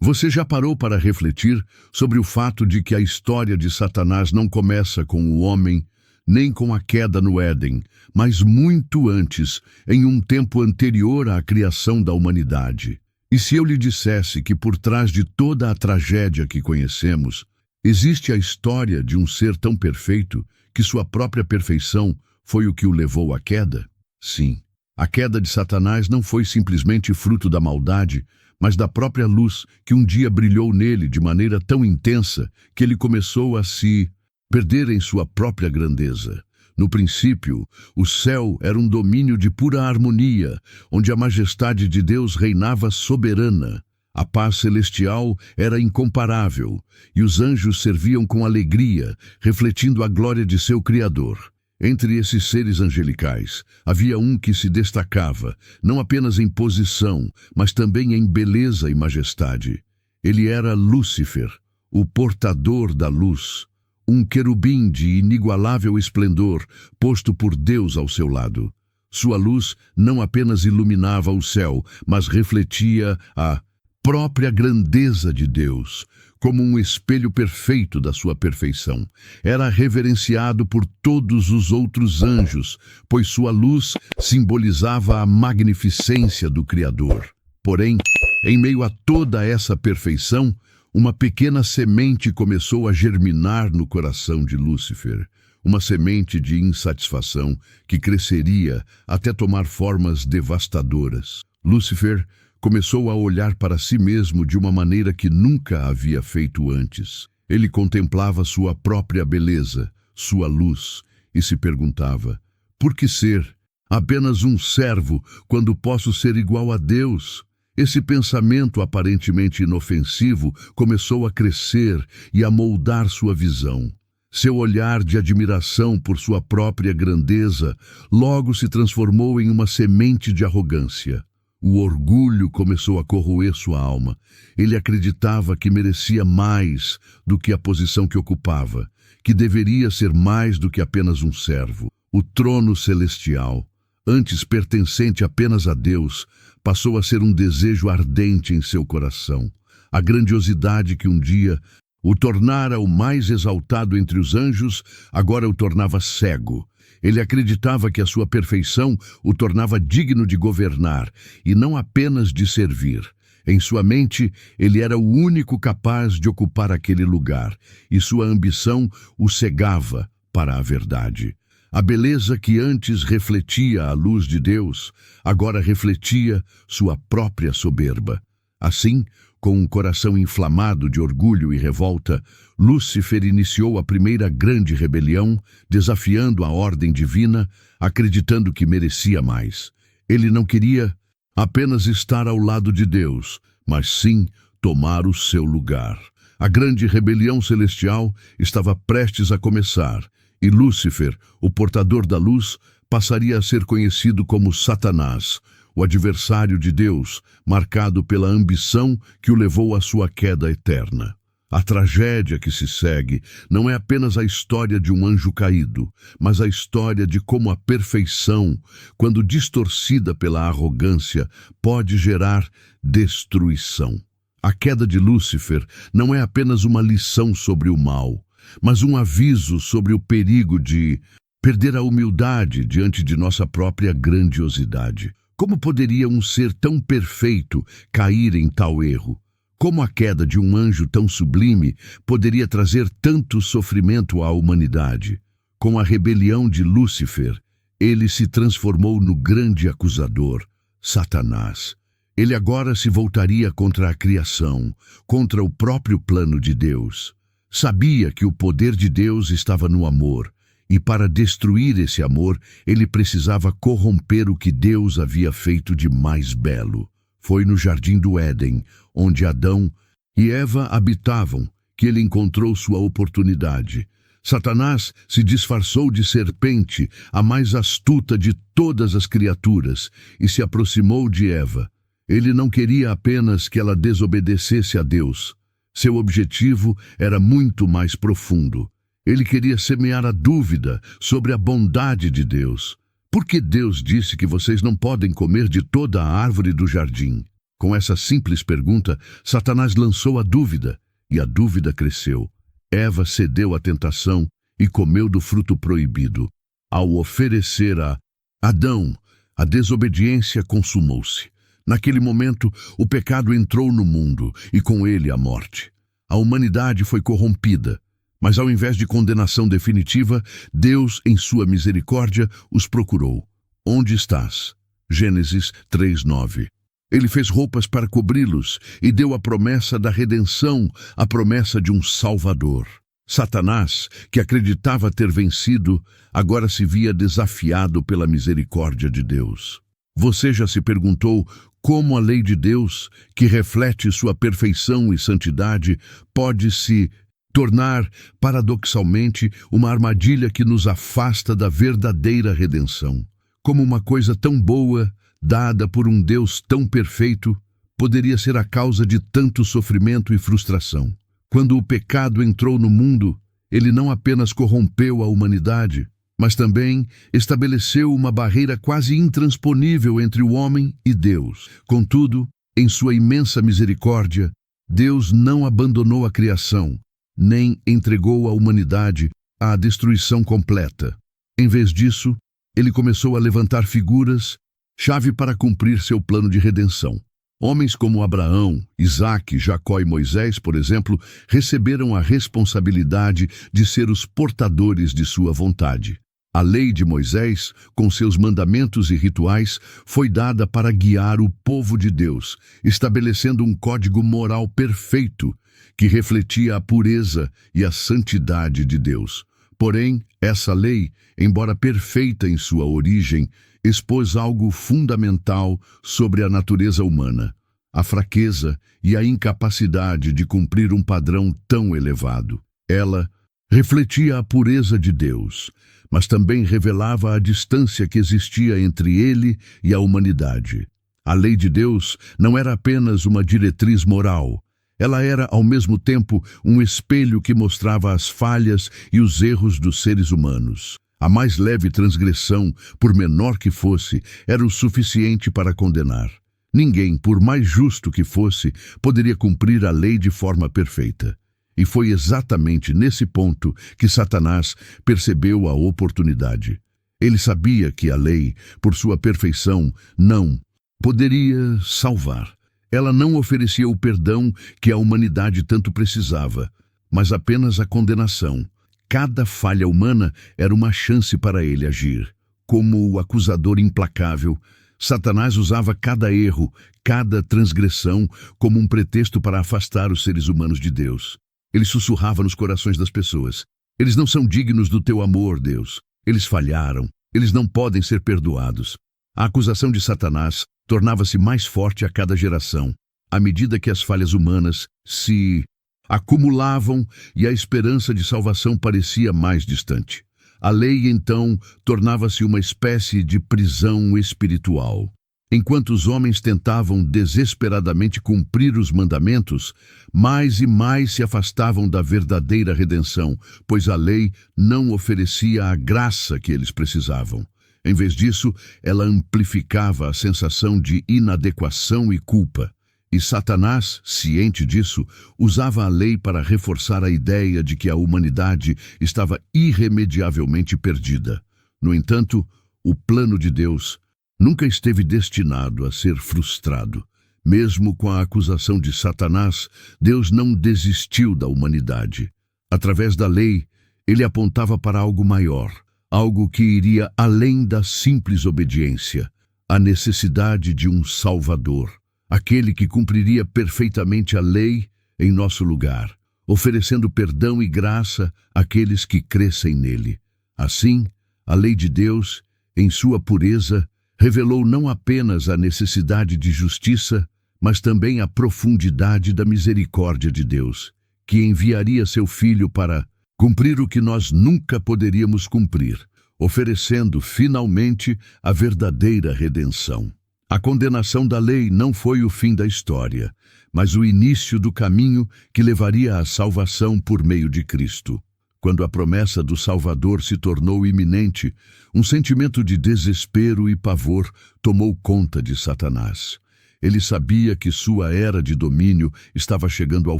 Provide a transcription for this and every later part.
Você já parou para refletir sobre o fato de que a história de Satanás não começa com o homem, nem com a queda no Éden, mas muito antes, em um tempo anterior à criação da humanidade? E se eu lhe dissesse que por trás de toda a tragédia que conhecemos, existe a história de um ser tão perfeito que sua própria perfeição foi o que o levou à queda? Sim, a queda de Satanás não foi simplesmente fruto da maldade, mas da própria luz que um dia brilhou nele de maneira tão intensa que ele começou a se perder em sua própria grandeza. No princípio, o céu era um domínio de pura harmonia, onde a majestade de Deus reinava soberana. A paz celestial era incomparável, e os anjos serviam com alegria, refletindo a glória de seu Criador. Entre esses seres angelicais, havia um que se destacava, não apenas em posição, mas também em beleza e majestade. Ele era Lúcifer, o portador da luz, um querubim de inigualável esplendor, posto por Deus ao seu lado. Sua luz não apenas iluminava o céu, mas refletia a própria grandeza de Deus, como um espelho perfeito da sua perfeição. Era reverenciado por todos os outros anjos, pois sua luz simbolizava a magnificência do Criador. Porém, em meio a toda essa perfeição, uma pequena semente começou a germinar no coração de Lúcifer, uma semente de insatisfação que cresceria até tomar formas devastadoras. Lúcifer começou a olhar para si mesmo de uma maneira que nunca havia feito antes. Ele contemplava sua própria beleza, sua luz, e se perguntava: por que ser apenas um servo quando posso ser igual a Deus? Esse pensamento aparentemente inofensivo começou a crescer e a moldar sua visão. Seu olhar de admiração por sua própria grandeza logo se transformou em uma semente de arrogância. O orgulho começou a corroer sua alma. Ele acreditava que merecia mais do que a posição que ocupava, que deveria ser mais do que apenas um servo. O trono celestial, antes pertencente apenas a Deus, passou a ser um desejo ardente em seu coração. A grandiosidade que um dia o tornara o mais exaltado entre os anjos, agora o tornava cego. Ele acreditava que a sua perfeição o tornava digno de governar e não apenas de servir. Em sua mente, ele era o único capaz de ocupar aquele lugar, e sua ambição o cegava para a verdade. A beleza que antes refletia a luz de Deus, agora refletia sua própria soberba. Assim, com um coração inflamado de orgulho e revolta, Lúcifer iniciou a primeira grande rebelião, desafiando a ordem divina, acreditando que merecia mais. Ele não queria apenas estar ao lado de Deus, mas sim tomar o seu lugar. A grande rebelião celestial estava prestes a começar, e Lúcifer, o portador da luz, passaria a ser conhecido como Satanás, o adversário de Deus, marcado pela ambição que o levou à sua queda eterna. A tragédia que se segue não é apenas a história de um anjo caído, mas a história de como a perfeição, quando distorcida pela arrogância, pode gerar destruição. A queda de Lúcifer não é apenas uma lição sobre o mal, mas um aviso sobre o perigo de perder a humildade diante de nossa própria grandiosidade. Como poderia um ser tão perfeito cair em tal erro? Como a queda de um anjo tão sublime poderia trazer tanto sofrimento à humanidade? Com a rebelião de Lúcifer, ele se transformou no grande acusador, Satanás. Ele agora se voltaria contra a criação, contra o próprio plano de Deus. Sabia que o poder de Deus estava no amor, e para destruir esse amor, ele precisava corromper o que Deus havia feito de mais belo. Foi no Jardim do Éden, onde Adão e Eva habitavam, que ele encontrou sua oportunidade. Satanás se disfarçou de serpente, a mais astuta de todas as criaturas, e se aproximou de Eva. Ele não queria apenas que ela desobedecesse a Deus. Seu objetivo era muito mais profundo. Ele queria semear a dúvida sobre a bondade de Deus. Por que Deus disse que vocês não podem comer de toda a árvore do jardim? Com essa simples pergunta, Satanás lançou a dúvida, e a dúvida cresceu. Eva cedeu à tentação e comeu do fruto proibido. Ao oferecer a Adão, a desobediência consumou-se. Naquele momento, o pecado entrou no mundo e com ele a morte. A humanidade foi corrompida, mas ao invés de condenação definitiva, Deus, em sua misericórdia, os procurou. Onde estás? Gênesis 3:9. Ele fez roupas para cobri-los e deu a promessa da redenção, a promessa de um Salvador. Satanás, que acreditava ter vencido, agora se via desafiado pela misericórdia de Deus. Você já se perguntou como a lei de Deus, que reflete sua perfeição e santidade, pode se tornar, paradoxalmente, uma armadilha que nos afasta da verdadeira redenção? Como uma coisa tão boa, dada por um Deus tão perfeito, poderia ser a causa de tanto sofrimento e frustração? Quando o pecado entrou no mundo, ele não apenas corrompeu a humanidade, mas também estabeleceu uma barreira quase intransponível entre o homem e Deus. Contudo, em sua imensa misericórdia, Deus não abandonou a criação, nem entregou a humanidade à destruição completa. Em vez disso, ele começou a levantar figuras, chave para cumprir seu plano de redenção. Homens como Abraão, Isaque, Jacó e Moisés, por exemplo, receberam a responsabilidade de ser os portadores de sua vontade. A lei de Moisés, com seus mandamentos e rituais, foi dada para guiar o povo de Deus, estabelecendo um código moral perfeito que refletia a pureza e a santidade de Deus. Porém, essa lei, embora perfeita em sua origem, expôs algo fundamental sobre a natureza humana: a fraqueza e a incapacidade de cumprir um padrão tão elevado. Ela refletia a pureza de Deus, mas também revelava a distância que existia entre ele e a humanidade. A lei de Deus não era apenas uma diretriz moral. Ela era, ao mesmo tempo, um espelho que mostrava as falhas e os erros dos seres humanos. A mais leve transgressão, por menor que fosse, era o suficiente para condenar. Ninguém, por mais justo que fosse, poderia cumprir a lei de forma perfeita. E foi exatamente nesse ponto que Satanás percebeu a oportunidade. Ele sabia que a lei, por sua perfeição, não poderia salvar. Ela não oferecia o perdão que a humanidade tanto precisava, mas apenas a condenação. Cada falha humana era uma chance para ele agir. Como o acusador implacável, Satanás usava cada erro, cada transgressão, como um pretexto para afastar os seres humanos de Deus. Ele sussurrava nos corações das pessoas: eles não são dignos do teu amor, Deus. Eles falharam. Eles não podem ser perdoados. A acusação de Satanás tornava-se mais forte a cada geração, à medida que as falhas humanas se acumulavam e a esperança de salvação parecia mais distante. A lei, então, tornava-se uma espécie de prisão espiritual. Enquanto os homens tentavam desesperadamente cumprir os mandamentos, mais e mais se afastavam da verdadeira redenção, pois a lei não oferecia a graça que eles precisavam. Em vez disso, ela amplificava a sensação de inadequação e culpa. E Satanás, ciente disso, usava a lei para reforçar a ideia de que a humanidade estava irremediavelmente perdida. No entanto, o plano de Deus nunca esteve destinado a ser frustrado. Mesmo com a acusação de Satanás, Deus não desistiu da humanidade. Através da lei, ele apontava para algo maior, algo que iria além da simples obediência, a necessidade de um Salvador. Aquele que cumpriria perfeitamente a lei em nosso lugar, oferecendo perdão e graça àqueles que crescem nele. Assim, a lei de Deus, em sua pureza, revelou não apenas a necessidade de justiça, mas também a profundidade da misericórdia de Deus, que enviaria seu Filho para cumprir o que nós nunca poderíamos cumprir, oferecendo finalmente a verdadeira redenção. A condenação da lei não foi o fim da história, mas o início do caminho que levaria à salvação por meio de Cristo. Quando a promessa do Salvador se tornou iminente, um sentimento de desespero e pavor tomou conta de Satanás. Ele sabia que sua era de domínio estava chegando ao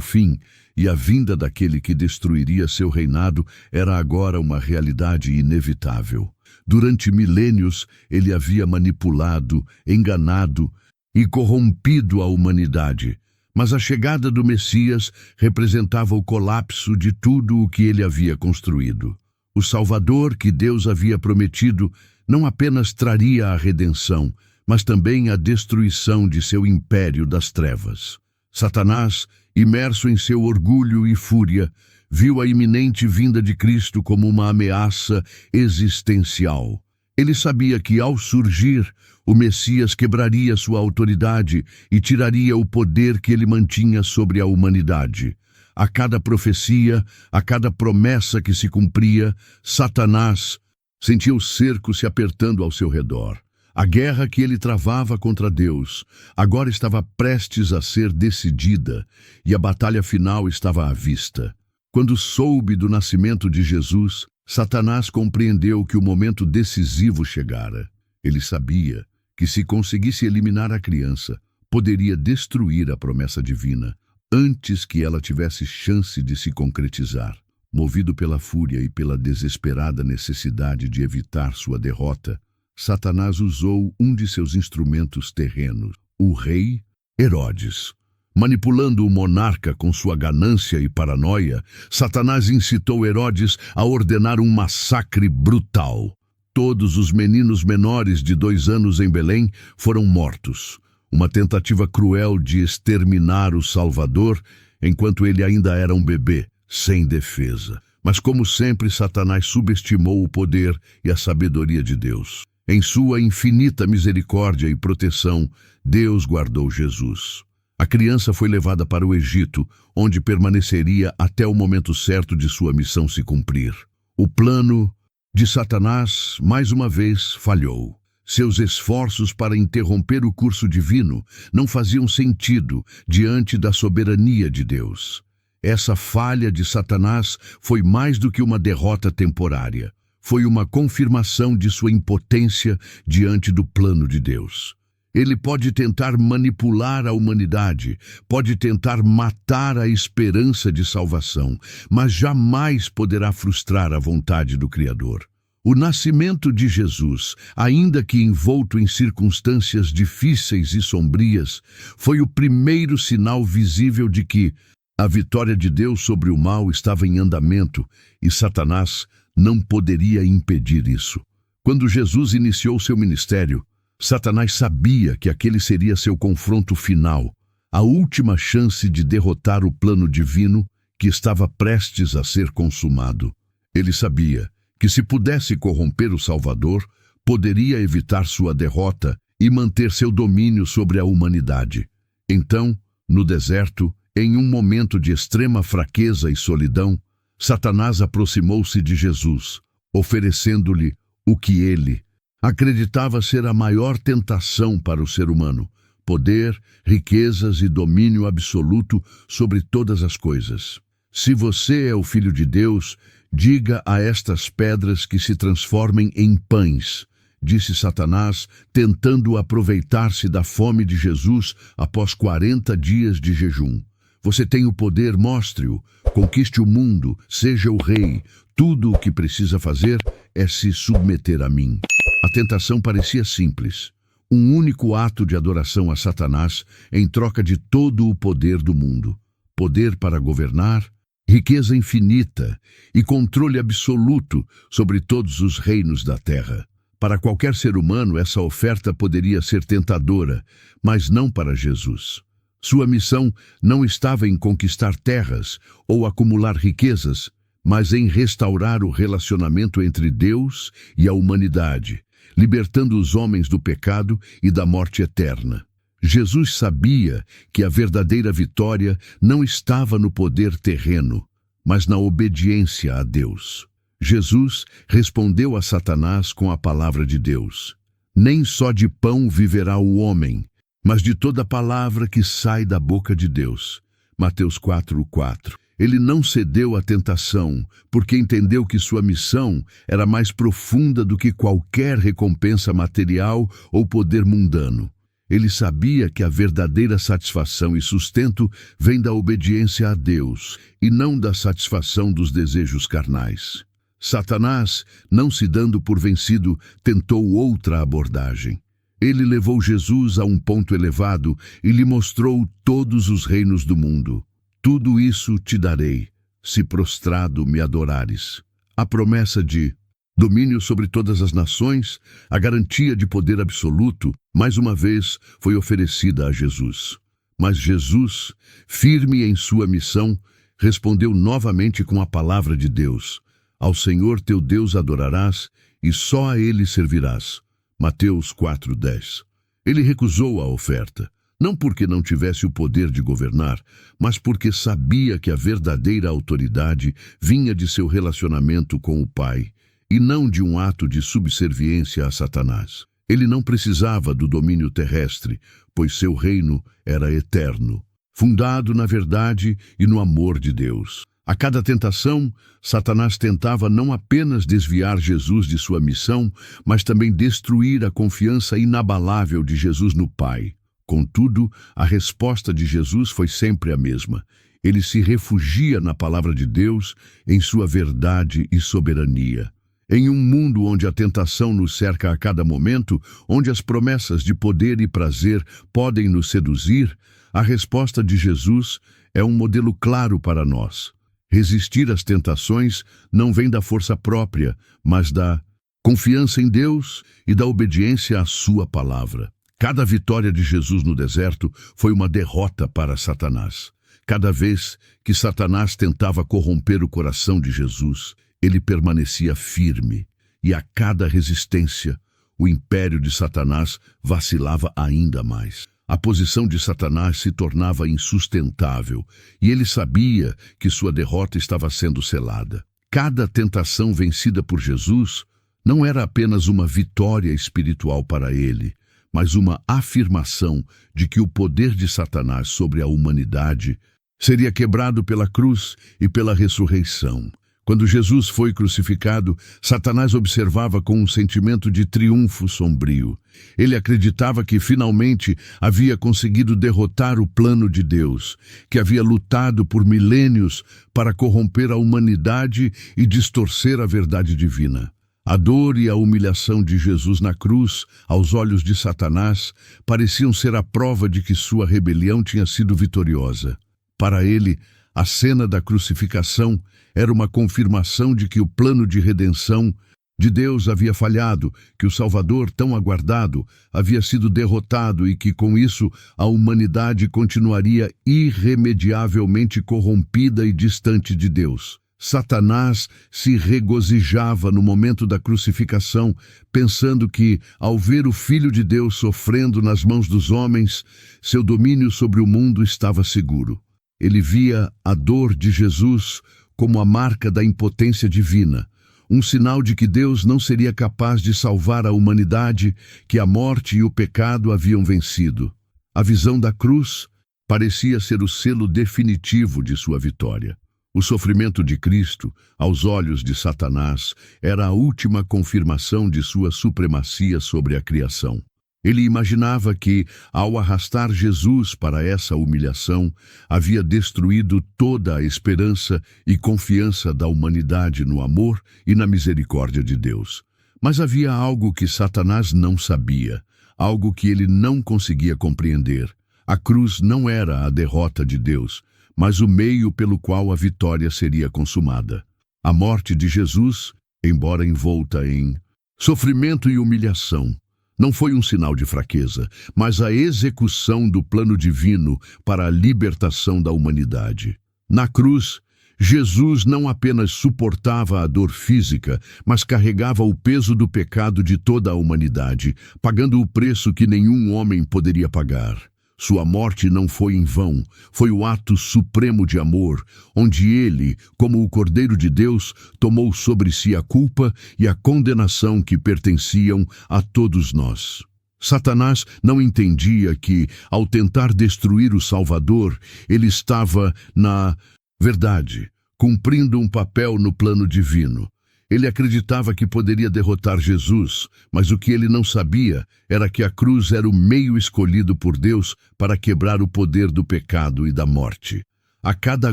fim, e a vinda daquele que destruiria seu reinado era agora uma realidade inevitável. Durante milênios, ele havia manipulado, enganado e corrompido a humanidade. Mas a chegada do Messias representava o colapso de tudo o que ele havia construído. O Salvador que Deus havia prometido não apenas traria a redenção, mas também a destruição de seu império das trevas. Satanás, imerso em seu orgulho e fúria, viu a iminente vinda de Cristo como uma ameaça existencial. Ele sabia que, ao surgir, o Messias quebraria sua autoridade e tiraria o poder que ele mantinha sobre a humanidade. A cada profecia, a cada promessa que se cumpria, Satanás sentia o cerco se apertando ao seu redor. A guerra que ele travava contra Deus agora estava prestes a ser decidida e a batalha final estava à vista. Quando soube do nascimento de Jesus, Satanás compreendeu que o momento decisivo chegara. Ele sabia que, se conseguisse eliminar a criança, poderia destruir a promessa divina antes que ela tivesse chance de se concretizar. Movido pela fúria e pela desesperada necessidade de evitar sua derrota, Satanás usou um de seus instrumentos terrenos, o rei Herodes. Manipulando o monarca com sua ganância e paranoia, Satanás incitou Herodes a ordenar um massacre brutal. Todos os meninos menores de 2 anos em Belém foram mortos. Uma tentativa cruel de exterminar o Salvador, enquanto ele ainda era um bebê, sem defesa. Mas, como sempre, Satanás subestimou o poder e a sabedoria de Deus. Em sua infinita misericórdia e proteção, Deus guardou Jesus. A criança foi levada para o Egito, onde permaneceria até o momento certo de sua missão se cumprir. O plano de Satanás, mais uma vez, falhou. Seus esforços para interromper o curso divino não faziam sentido diante da soberania de Deus. Essa falha de Satanás foi mais do que uma derrota temporária. Foi uma confirmação de sua impotência diante do plano de Deus. Ele pode tentar manipular a humanidade, pode tentar matar a esperança de salvação, mas jamais poderá frustrar a vontade do Criador. O nascimento de Jesus, ainda que envolto em circunstâncias difíceis e sombrias, foi o primeiro sinal visível de que a vitória de Deus sobre o mal estava em andamento e Satanás não poderia impedir isso. Quando Jesus iniciou seu ministério, Satanás sabia que aquele seria seu confronto final, a última chance de derrotar o plano divino que estava prestes a ser consumado. Ele sabia que, se pudesse corromper o Salvador, poderia evitar sua derrota e manter seu domínio sobre a humanidade. Então, no deserto, em um momento de extrema fraqueza e solidão, Satanás aproximou-se de Jesus, oferecendo-lhe o que ele acreditava ser a maior tentação para o ser humano: poder, riquezas e domínio absoluto sobre todas as coisas. Se você é o Filho de Deus, diga a estas pedras que se transformem em pães, disse Satanás, tentando aproveitar-se da fome de Jesus após 40 dias de jejum. Você tem o poder, mostre-o, conquiste o mundo, seja o rei. Tudo o que precisa fazer é se submeter a mim. A tentação parecia simples. Um único ato de adoração a Satanás em troca de todo o poder do mundo. Poder para governar, riqueza infinita e controle absoluto sobre todos os reinos da terra. Para qualquer ser humano, essa oferta poderia ser tentadora, mas não para Jesus. Sua missão não estava em conquistar terras ou acumular riquezas, mas em restaurar o relacionamento entre Deus e a humanidade, libertando os homens do pecado e da morte eterna. Jesus sabia que a verdadeira vitória não estava no poder terreno, mas na obediência a Deus. Jesus respondeu a Satanás com a palavra de Deus: nem só de pão viverá o homem, mas de toda palavra que sai da boca de Deus. Mateus 4:4. Ele não cedeu à tentação, porque entendeu que sua missão era mais profunda do que qualquer recompensa material ou poder mundano. Ele sabia que a verdadeira satisfação e sustento vem da obediência a Deus e não da satisfação dos desejos carnais. Satanás, não se dando por vencido, tentou outra abordagem. Ele levou Jesus a um ponto elevado e lhe mostrou todos os reinos do mundo. Tudo isso te darei, se prostrado me adorares. A promessa de domínio sobre todas as nações, a garantia de poder absoluto, mais uma vez foi oferecida a Jesus. Mas Jesus, firme em sua missão, respondeu novamente com a palavra de Deus: Ao Senhor teu Deus adorarás e só a Ele servirás. Mateus 4:10. Ele recusou a oferta, não porque não tivesse o poder de governar, mas porque sabia que a verdadeira autoridade vinha de seu relacionamento com o Pai, e não de um ato de subserviência a Satanás. Ele não precisava do domínio terrestre, pois seu reino era eterno, fundado na verdade e no amor de Deus. A cada tentação, Satanás tentava não apenas desviar Jesus de sua missão, mas também destruir a confiança inabalável de Jesus no Pai. Contudo, a resposta de Jesus foi sempre a mesma. Ele se refugia na palavra de Deus, em sua verdade e soberania. Em um mundo onde a tentação nos cerca a cada momento, onde as promessas de poder e prazer podem nos seduzir, a resposta de Jesus é um modelo claro para nós. Resistir às tentações não vem da força própria, mas da confiança em Deus e da obediência à sua palavra. Cada vitória de Jesus no deserto foi uma derrota para Satanás. Cada vez que Satanás tentava corromper o coração de Jesus, ele permanecia firme, e a cada resistência, o império de Satanás vacilava ainda mais. A posição de Satanás se tornava insustentável, e ele sabia que sua derrota estava sendo selada. Cada tentação vencida por Jesus não era apenas uma vitória espiritual para ele, mas uma afirmação de que o poder de Satanás sobre a humanidade seria quebrado pela cruz e pela ressurreição. Quando Jesus foi crucificado, Satanás observava com um sentimento de triunfo sombrio. Ele acreditava que finalmente havia conseguido derrotar o plano de Deus, que havia lutado por milênios para corromper a humanidade e distorcer a verdade divina. A dor e a humilhação de Jesus na cruz, aos olhos de Satanás, pareciam ser a prova de que sua rebelião tinha sido vitoriosa. Para ele, a cena da crucificação era uma confirmação de que o plano de redenção de Deus havia falhado, que o Salvador tão aguardado havia sido derrotado e que, com isso, a humanidade continuaria irremediavelmente corrompida e distante de Deus. Satanás se regozijava no momento da crucificação, pensando que, ao ver o Filho de Deus sofrendo nas mãos dos homens, seu domínio sobre o mundo estava seguro. Ele via a dor de Jesus como a marca da impotência divina, um sinal de que Deus não seria capaz de salvar a humanidade, que a morte e o pecado haviam vencido. A visão da cruz parecia ser o selo definitivo de sua vitória. O sofrimento de Cristo, aos olhos de Satanás, era a última confirmação de sua supremacia sobre a criação. Ele imaginava que, ao arrastar Jesus para essa humilhação, havia destruído toda a esperança e confiança da humanidade no amor e na misericórdia de Deus. Mas havia algo que Satanás não sabia, algo que ele não conseguia compreender. A cruz não era a derrota de Deus, mas o meio pelo qual a vitória seria consumada. A morte de Jesus, embora envolta em sofrimento e humilhação, não foi um sinal de fraqueza, mas a execução do plano divino para a libertação da humanidade. Na cruz, Jesus não apenas suportava a dor física, mas carregava o peso do pecado de toda a humanidade, pagando o preço que nenhum homem poderia pagar. Sua morte não foi em vão, foi o ato supremo de amor, onde ele, como o Cordeiro de Deus, tomou sobre si a culpa e a condenação que pertenciam a todos nós. Satanás não entendia que, ao tentar destruir o Salvador, ele estava, na verdade, cumprindo um papel no plano divino. Ele acreditava que poderia derrotar Jesus, mas o que ele não sabia era que a cruz era o meio escolhido por Deus para quebrar o poder do pecado e da morte. A cada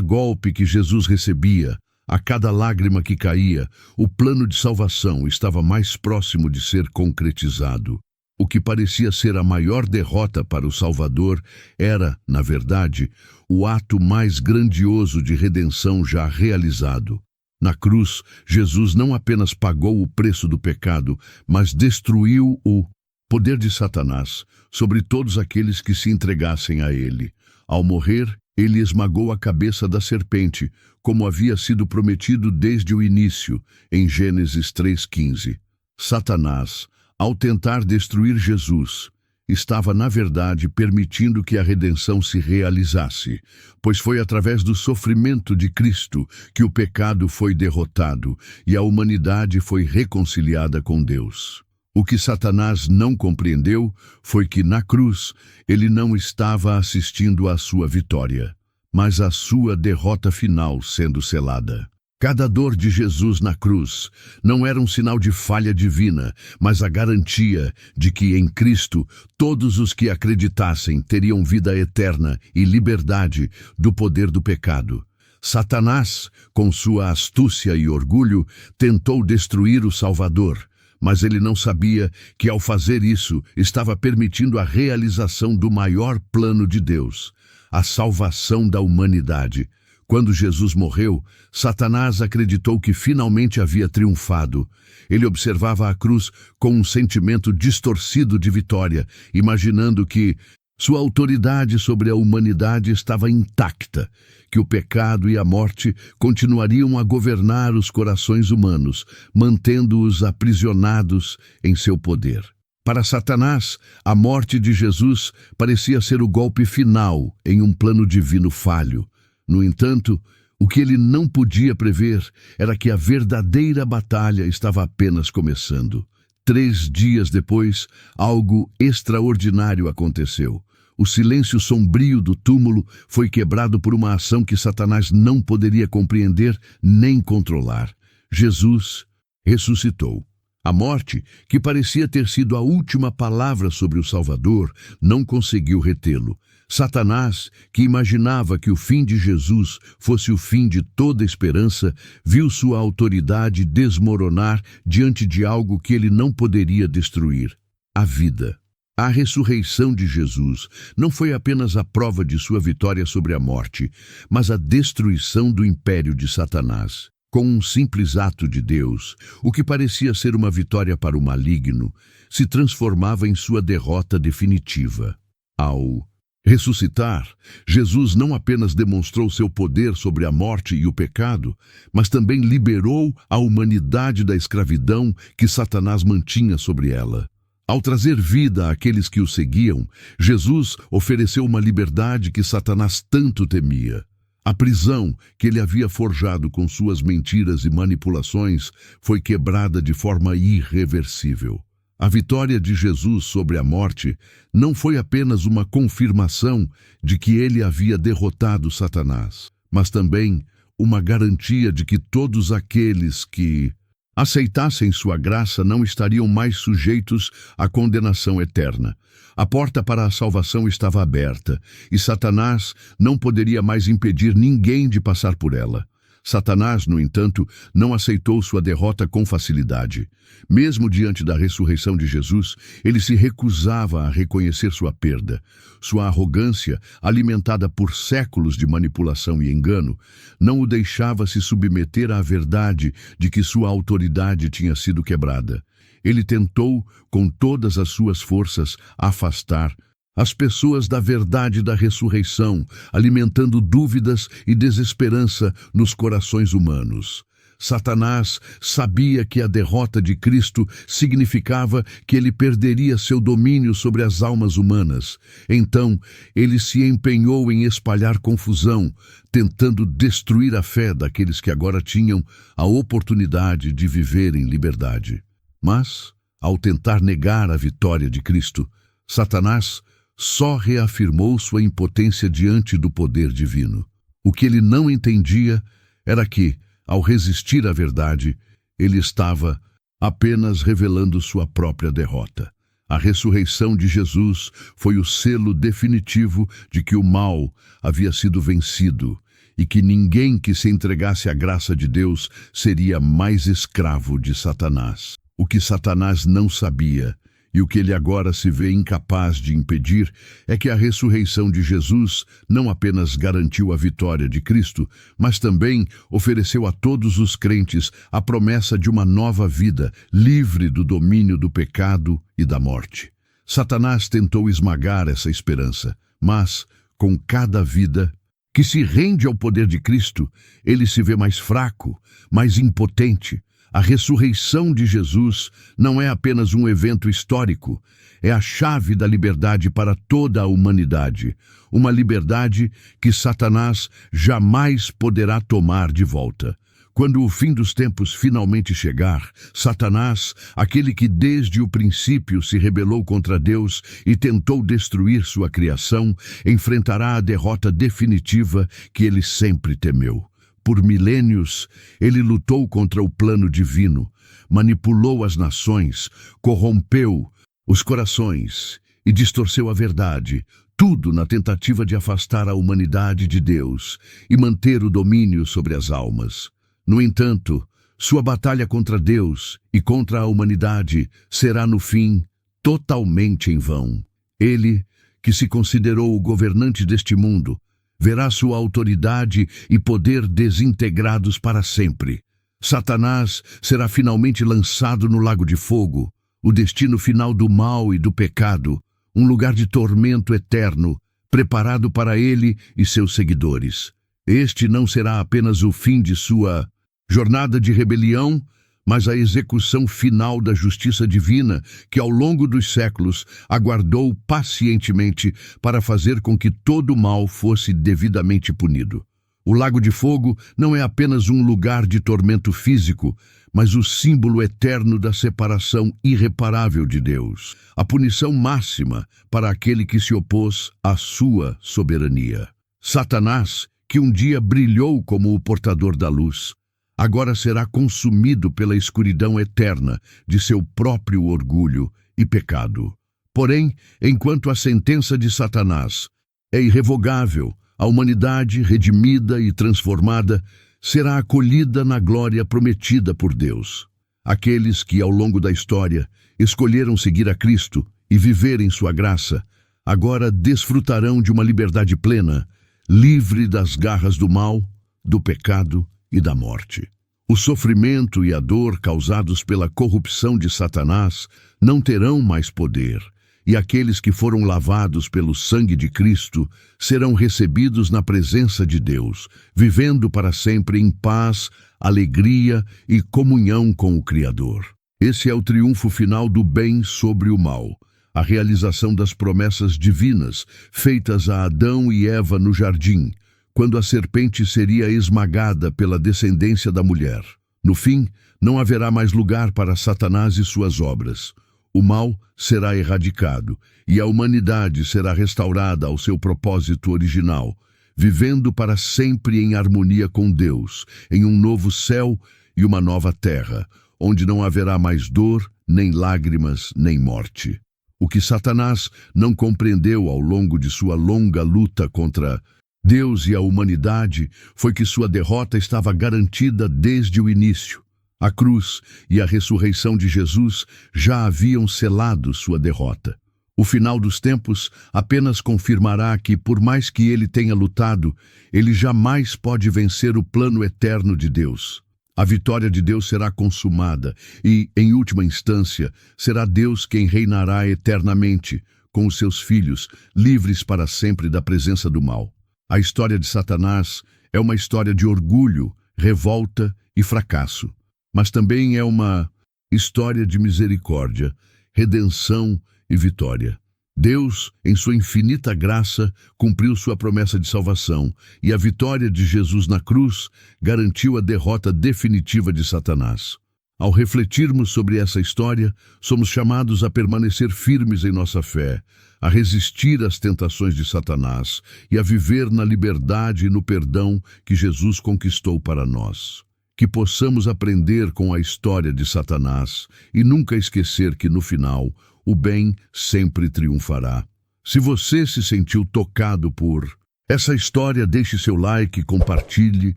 golpe que Jesus recebia, a cada lágrima que caía, o plano de salvação estava mais próximo de ser concretizado. O que parecia ser a maior derrota para o Salvador era, na verdade, o ato mais grandioso de redenção já realizado. Na cruz, Jesus não apenas pagou o preço do pecado, mas destruiu o poder de Satanás sobre todos aqueles que se entregassem a ele. Ao morrer, ele esmagou a cabeça da serpente, como havia sido prometido desde o início, em Gênesis 3:15. Satanás, ao tentar destruir Jesus, estava, na verdade, permitindo que a redenção se realizasse, pois foi através do sofrimento de Cristo que o pecado foi derrotado e a humanidade foi reconciliada com Deus. O que Satanás não compreendeu foi que, na cruz, ele não estava assistindo à sua vitória, mas à sua derrota final sendo selada. Cada dor de Jesus na cruz não era um sinal de falha divina, mas a garantia de que em Cristo todos os que acreditassem teriam vida eterna e liberdade do poder do pecado. Satanás, com sua astúcia e orgulho, tentou destruir o Salvador, mas ele não sabia que ao fazer isso estava permitindo a realização do maior plano de Deus, a salvação da humanidade. Quando Jesus morreu, Satanás acreditou que finalmente havia triunfado. Ele observava a cruz com um sentimento distorcido de vitória, imaginando que sua autoridade sobre a humanidade estava intacta, que o pecado e a morte continuariam a governar os corações humanos, mantendo-os aprisionados em seu poder. Para Satanás, a morte de Jesus parecia ser o golpe final em um plano divino falho. No entanto, o que ele não podia prever era que a verdadeira batalha estava apenas começando. 3 dias depois, algo extraordinário aconteceu. O silêncio sombrio do túmulo foi quebrado por uma ação que Satanás não poderia compreender nem controlar. Jesus ressuscitou. A morte, que parecia ter sido a última palavra sobre o Salvador, não conseguiu retê-lo. Satanás, que imaginava que o fim de Jesus fosse o fim de toda esperança, viu sua autoridade desmoronar diante de algo que ele não poderia destruir: a vida. A ressurreição de Jesus não foi apenas a prova de sua vitória sobre a morte, mas a destruição do império de Satanás. Com um simples ato de Deus, o que parecia ser uma vitória para o maligno, se transformava em sua derrota definitiva. Ao ressuscitar, Jesus não apenas demonstrou seu poder sobre a morte e o pecado, mas também liberou a humanidade da escravidão que Satanás mantinha sobre ela. Ao trazer vida àqueles que o seguiam, Jesus ofereceu uma liberdade que Satanás tanto temia. A prisão que ele havia forjado com suas mentiras e manipulações foi quebrada de forma irreversível. A vitória de Jesus sobre a morte não foi apenas uma confirmação de que ele havia derrotado Satanás, mas também uma garantia de que todos aqueles que aceitassem sua graça não estariam mais sujeitos à condenação eterna. A porta para a salvação estava aberta, e Satanás não poderia mais impedir ninguém de passar por ela. Satanás, no entanto, não aceitou sua derrota com facilidade. Mesmo diante da ressurreição de Jesus, ele se recusava a reconhecer sua perda. Sua arrogância, alimentada por séculos de manipulação e engano, não o deixava se submeter à verdade de que sua autoridade tinha sido quebrada. Ele tentou, com todas as suas forças, afastar as pessoas da verdade da ressurreição, alimentando dúvidas e desesperança nos corações humanos. Satanás sabia que a derrota de Cristo significava que ele perderia seu domínio sobre as almas humanas. Então, ele se empenhou em espalhar confusão, tentando destruir a fé daqueles que agora tinham a oportunidade de viver em liberdade. Mas, ao tentar negar a vitória de Cristo, Satanás só reafirmou sua impotência diante do poder divino. O que ele não entendia era que, ao resistir à verdade, ele estava apenas revelando sua própria derrota. A ressurreição de Jesus foi o selo definitivo de que o mal havia sido vencido e que ninguém que se entregasse à graça de Deus seria mais escravo de Satanás. O que Satanás não sabia e o que ele agora se vê incapaz de impedir é que a ressurreição de Jesus não apenas garantiu a vitória de Cristo, mas também ofereceu a todos os crentes a promessa de uma nova vida, livre do domínio do pecado e da morte. Satanás tentou esmagar essa esperança, mas, com cada vida que se rende ao poder de Cristo, ele se vê mais fraco, mais impotente. A ressurreição de Jesus não é apenas um evento histórico, é a chave da liberdade para toda a humanidade, uma liberdade que Satanás jamais poderá tomar de volta. Quando o fim dos tempos finalmente chegar, Satanás, aquele que desde o princípio se rebelou contra Deus e tentou destruir sua criação, enfrentará a derrota definitiva que ele sempre temeu. Por milênios, ele lutou contra o plano divino, manipulou as nações, corrompeu os corações e distorceu a verdade, tudo na tentativa de afastar a humanidade de Deus e manter o domínio sobre as almas. No entanto, sua batalha contra Deus e contra a humanidade será, no fim, totalmente em vão. Ele, que se considerou o governante deste mundo, verá sua autoridade e poder desintegrados para sempre. Satanás será finalmente lançado no lago de fogo, o destino final do mal e do pecado, um lugar de tormento eterno, preparado para ele e seus seguidores. Este não será apenas o fim de sua jornada de rebelião, mas a execução final da justiça divina que ao longo dos séculos aguardou pacientemente para fazer com que todo o mal fosse devidamente punido. O lago de fogo não é apenas um lugar de tormento físico, mas o símbolo eterno da separação irreparável de Deus, a punição máxima para aquele que se opôs à sua soberania. Satanás, que um dia brilhou como o portador da luz, agora será consumido pela escuridão eterna de seu próprio orgulho e pecado. Porém, enquanto a sentença de Satanás é irrevogável, a humanidade, redimida e transformada, será acolhida na glória prometida por Deus. Aqueles que, ao longo da história, escolheram seguir a Cristo e viver em sua graça, agora desfrutarão de uma liberdade plena, livre das garras do mal, do pecado e da morte. O sofrimento e a dor causados pela corrupção de Satanás não terão mais poder, e aqueles que foram lavados pelo sangue de Cristo serão recebidos na presença de Deus, vivendo para sempre em paz, alegria e comunhão com o Criador. Esse é o triunfo final do bem sobre o mal, a realização das promessas divinas feitas a Adão e Eva no jardim, quando a serpente seria esmagada pela descendência da mulher. No fim, não haverá mais lugar para Satanás e suas obras. O mal será erradicado e a humanidade será restaurada ao seu propósito original, vivendo para sempre em harmonia com Deus, em um novo céu e uma nova terra, onde não haverá mais dor, nem lágrimas, nem morte. O que Satanás não compreendeu ao longo de sua longa luta contra Deus e a humanidade foi que sua derrota estava garantida desde o início. A cruz e a ressurreição de Jesus já haviam selado sua derrota. O final dos tempos apenas confirmará que, por mais que ele tenha lutado, ele jamais pode vencer o plano eterno de Deus. A vitória de Deus será consumada e, em última instância, será Deus quem reinará eternamente com os seus filhos, livres para sempre da presença do mal. A história de Satanás é uma história de orgulho, revolta e fracasso, mas também é uma história de misericórdia, redenção e vitória. Deus, em sua infinita graça, cumpriu sua promessa de salvação, e a vitória de Jesus na cruz garantiu a derrota definitiva de Satanás. Ao refletirmos sobre essa história, somos chamados a permanecer firmes em nossa fé, a resistir às tentações de Satanás e a viver na liberdade e no perdão que Jesus conquistou para nós. que possamos aprender com a história de Satanás e nunca esquecer que, no final, o bem sempre triunfará. Se você se sentiu tocado por essa história, deixe seu like, compartilhe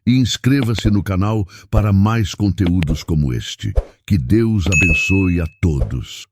e inscreva-se no canal para mais conteúdos como este. Que Deus abençoe a todos.